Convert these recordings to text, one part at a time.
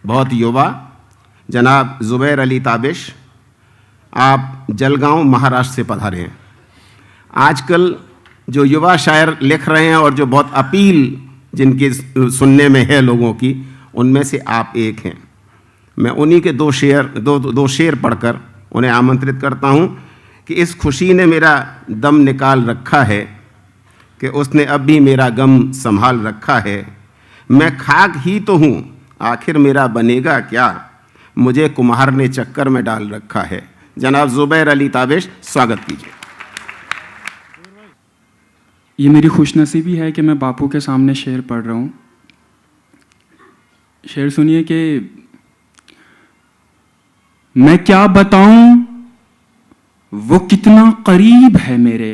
बहुत युवा, जनाब ज़ुबैर अली ताबिश, आप जलगांव महाराष्ट्र से पधारे हैं। आजकल जो युवा शायर लिख रहे हैं और जो बहुत अपील जिनकी सुनने में है लोगों की, उनमें से आप एक हैं। मैं उन्हीं के दो शेर पढ़कर उन्हें आमंत्रित करता हूं कि इस खुशी ने मेरा दम निकाल रखा है कि उसने अब भी मेरा गम संभाल रखा है। मैं खाक ही तो हूँ, आखिर मेरा बनेगा क्या, मुझे कुम्हार ने चक्कर में डाल रखा है। जनाब ज़ुबैर अली ताबिश, स्वागत कीजिए। ये मेरी खुशनसीबी है कि मैं बापू के सामने शेर पढ़ रहा हूँ। शेर सुनिए कि मैं क्या बताऊं वो कितना करीब है मेरे,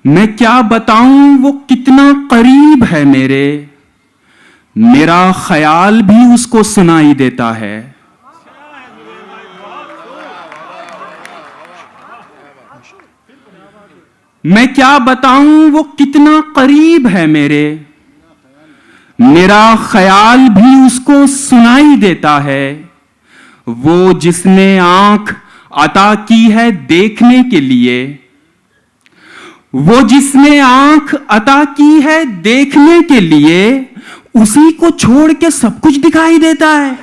मैं क्या बताऊं वो कितना करीब है मेरे, मेरा ख्याल भी उसको सुनाई देता है। मैं क्या बताऊं वो कितना करीब है मेरे, मेरा ख्याल भी उसको सुनाई देता है। वो जिसने आंख अता की है देखने के लिए, वो जिसने आंख अता की है देखने के लिए, उसी को छोड़ के सब कुछ दिखाई देता है।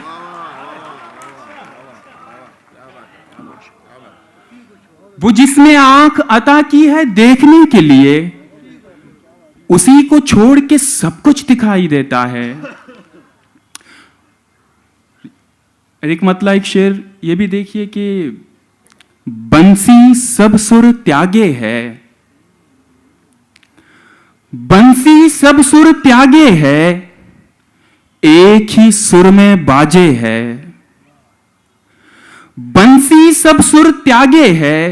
वो जिसने आंख अता की है देखने के लिए, उसी को छोड़ के सब कुछ दिखाई देता है। एक मतलब एक शेर ये भी देखिए कि बंसी सब सुर त्यागे है, बंसी सब सुर त्यागे है, एक ही सुर में बाजे है। बंसी सब सुर त्यागे है,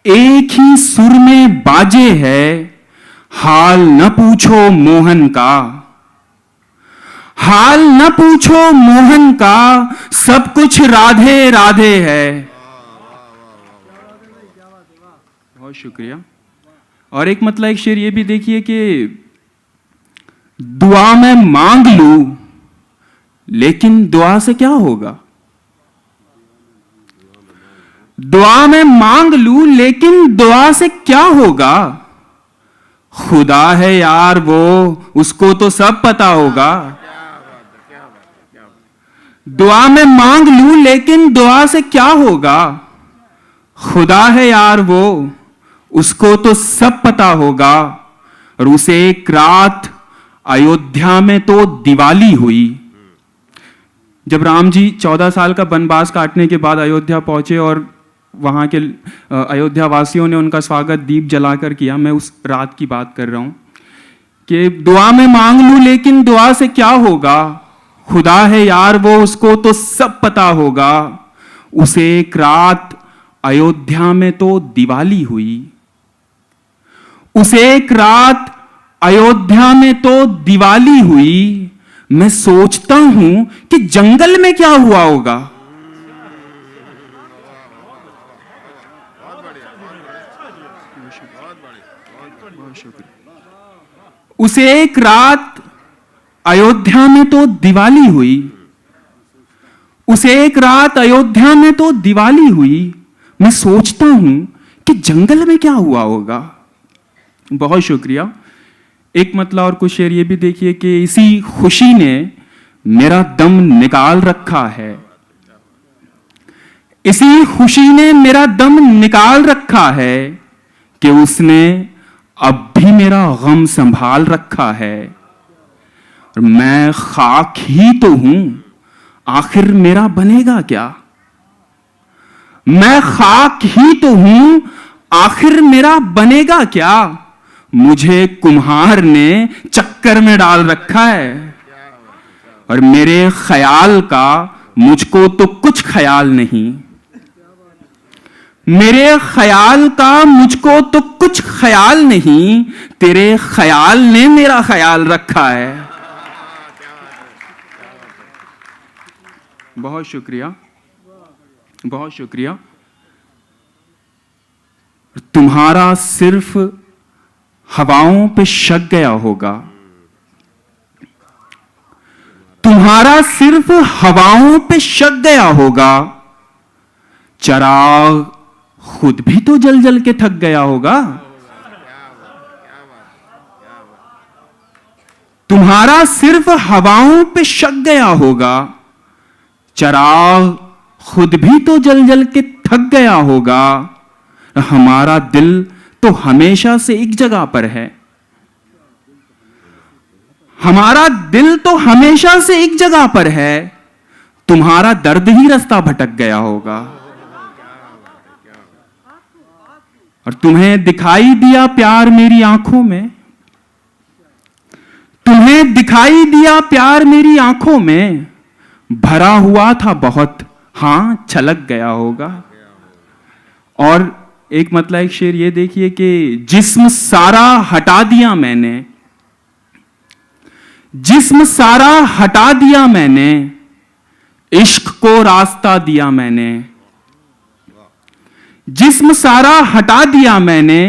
एक ही सुर में बाजे है। हाल न पूछो मोहन का, हाल न पूछो मोहन का, सब कुछ राधे राधे है। बहुत शुक्रिया। और एक मतलब एक शेर ये भी देखिए कि दुआ में मांग लूं लेकिन दुआ से क्या होगा, दुआ में मांग लूं लेकिन दुआ से क्या होगा। खुदा है यार वो, उसको तो सब पता होगा। दुआ में मांग लूं लेकिन दुआ से क्या होगा। खुदा है यार वो, उसको तो सब पता होगा। और उसे एक रात अयोध्या में तो दिवाली हुई। जब राम जी 14 साल का वनवास काटने के बाद अयोध्या पहुंचे और वहाँ के अयोध्या वासियों ने उनका स्वागत दीप जलाकर किया, मैं उस रात की बात कर रहा हूँ कि दुआ में मांग लूं लेकिन दुआ से क्या होगा। खुदा है यार वो, उसको तो सब पता होगा। उसे एक रात अयोध्या में तो दिवाली हुई, उसे एक रात अयोध्या में तो दिवाली हुई। मैं सोचता हूं कि जंगल में क्या हुआ होगा। उसे एक रात अयोध्या में तो दिवाली हुई, उसे एक रात अयोध्या में तो दिवाली हुई। मैं सोचता हूं कि जंगल में क्या हुआ होगा। बहुत शुक्रिया। एक मतलब और कुछ शेर ये भी देखिए कि इसी खुशी ने मेरा दम निकाल रखा है, इसी खुशी ने मेरा दम निकाल रखा है कि उसने अब भी मेरा गम संभाल रखा है। और मैं खाक ही तो हूं, आखिर मेरा बनेगा क्या। मैं खाक ही तो हूं, आखिर मेरा बनेगा क्या। मुझे कुम्हार ने चक्कर में डाल रखा है। और मेरे ख्याल का मुझको तो कुछ ख्याल नहीं, मेरे ख्याल का मुझको तो कुछ ख्याल नहीं। तेरे ख्याल ने मेरा ख्याल रखा है। बहुत शुक्रिया, बहुत शुक्रिया। तुम्हारा सिर्फ हवाओं पे शक गया होगा, तुम्हारा सिर्फ हवाओं पे शक गया होगा, चिराग खुद भी तो जल जल के थक गया होगा। तुम्हारा सिर्फ हवाओं पे शक गया होगा, चिराग खुद भी तो जल जल के थक गया होगा। हमारा दिल तो हमेशा से एक जगह पर है, हमारा दिल तो हमेशा से एक जगह पर है। तुम्हारा दर्द ही रास्ता भटक गया होगा। और तुम्हें दिखाई दिया प्यार मेरी आंखों में, तुम्हें दिखाई दिया प्यार मेरी आंखों में, भरा हुआ था बहुत, हां छलक गया होगा। और एक मतलब एक शेर ये देखिए कि जिस्म सारा हटा दिया मैंने, जिस्म सारा हटा दिया मैंने, इश्क को रास्ता दिया मैंने। जिस्म सारा हटा दिया मैंने,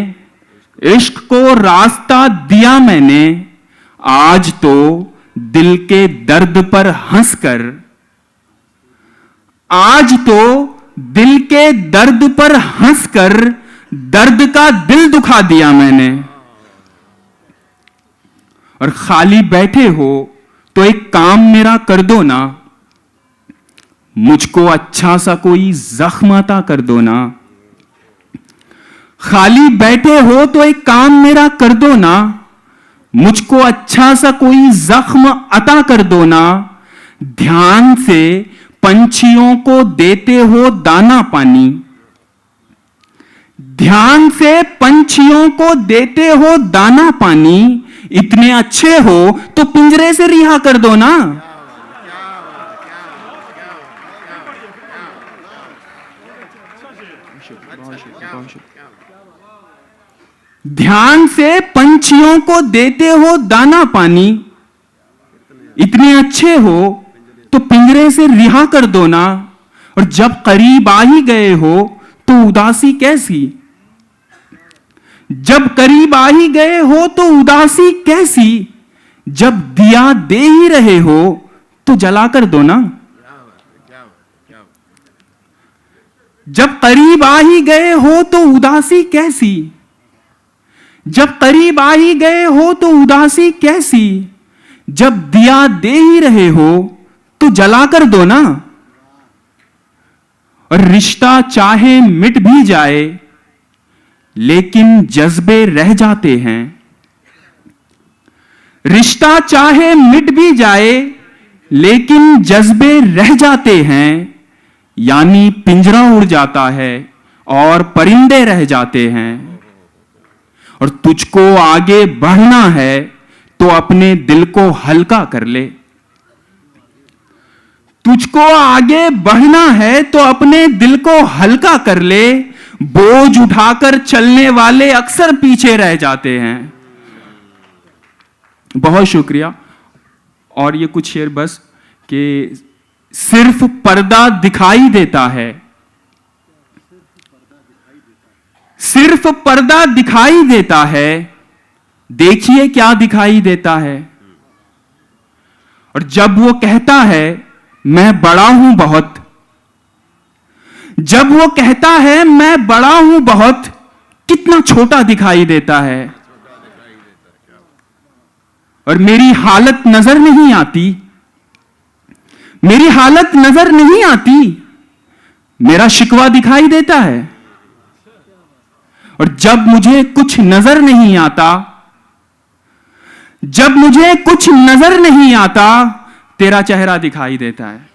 इश्क को रास्ता दिया मैंने। आज तो दिल के दर्द पर हंसकर, आज तो दिल के दर्द पर हंसकर, दर्द का दिल दुखा दिया मैंने। और खाली बैठे हो तो एक काम मेरा कर दो ना, मुझको अच्छा सा कोई जख्म अता कर दो ना। खाली बैठे हो तो एक काम मेरा कर दो ना, मुझको अच्छा सा कोई जख्म अता कर दो ना। ध्यान से पंछियों को देते हो दाना पानी, ध्यान से पंछियों को देते हो दाना पानी। इतने अच्छे हो तो पिंजरे से रिहा कर दो ना। ध्यान से पंछियों को देते हो दाना पानी, इतने अच्छे हो तो पिंजरे से रिहा कर दो ना। और जब करीब आ ही गए हो तो उदासी कैसी, जब करीब आ ही गए हो तो उदासी कैसी। जब दिया दे ही रहे हो तो जला कर दो ना। जब करीब आ ही गए हो तो उदासी कैसी, जब करीब आ ही गए हो तो उदासी कैसी। जब दिया दे ही रहे हो तो जला कर दो ना। और रिश्ता चाहे मिट भी जाए लेकिन जज्बे रह जाते हैं। रिश्ता चाहे मिट भी जाए लेकिन जज्बे रह जाते हैं। यानी पिंजरा उड़ जाता है और परिंदे रह जाते हैं। और तुझको आगे बढ़ना है तो अपने दिल को हल्का कर ले, तुझको आगे बढ़ना है तो अपने दिल को हल्का कर ले। बोझ उठाकर चलने वाले अक्सर पीछे रह जाते हैं। बहुत शुक्रिया। और ये कुछ शेर बस कि सिर्फ पर्दा दिखाई देता है, सिर्फ पर्दा दिखाई देता है, देखिए क्या दिखाई देता है। और जब वो कहता है मैं बड़ा हूं बहुत, जब वो कहता है मैं बड़ा हूं बहुत, कितना छोटा दिखाई देता है। और मेरी हालत नजर नहीं आती, मेरी हालत नजर नहीं आती, मेरा शिकवा दिखाई देता है। और जब मुझे कुछ नजर नहीं आता, जब मुझे कुछ नजर नहीं आता, तेरा चेहरा दिखाई देता है।